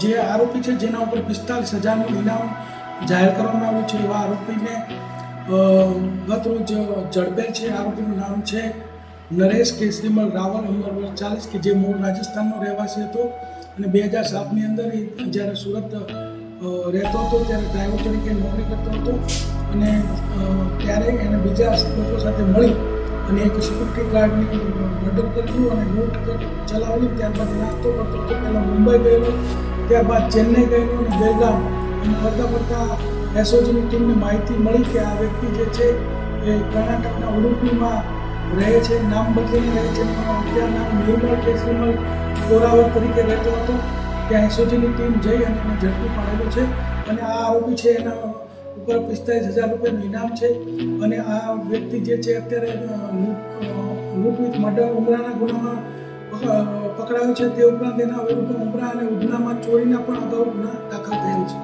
જે આરોપી છે જેના ઉપર 45,000નું ઇનામ જાહેર કરવામાં આવ્યું છે એવા આરોપીને ગત રોજ ઝડપેલ છે. આરોપીનું નામ છે નરેશ કેસરીમલ રાવલ, ઉંમર વર્ષ 40, કે જે મૂળ રાજસ્થાનનો રહેવાસી હતો અને 2007ની અંદર જ્યારે સુરત રહેતો હતો ત્યારે ડ્રાઈવર તરીકે નોકરી કરતો હતો અને ત્યારે એને બીજા લોકો સાથે મળી અને એક સિક્યુરિટી ગાર્ડની મર્ડર કર્યું અને લૂંટ ચલાવી. ત્યારબાદ નાસ્તો કરતો હતો. પહેલાં મુંબઈ ગયેલો, ત્યારબાદ ચેન્નઈ ગયેલો અને બેલગામ. અને ફરતા એસઓજીની ટીમને માહિતી મળી કે આ વ્યક્તિ જે છે એ કર્ણાટકના ઉડુપીમાં રહે છે, નામ બદલીને રહે છે, ત્યાં નામ નિર્મળ કેસરીમલ કોરાવર તરીકે રહેતો હતો. ત્યાં એસઓજીની ટીમ જઈ અને એને ઝડપી પાડેલો છે અને આ આરોપી છે એના ઉપર 45,000 રૂપિયાનું ઇનામ છે. અને આ વ્યક્તિ જે છે અત્યારે લૂંટ વિથ મર્ડર ઉમરાના ગુનામાં પકડાયો છે. તે ઉપરાંત એના વિરુદ્ધ ઉમરા અને ઉધનામાં ચોરીના પણ અગાઉ ગુના દાખલ થયેલ છે.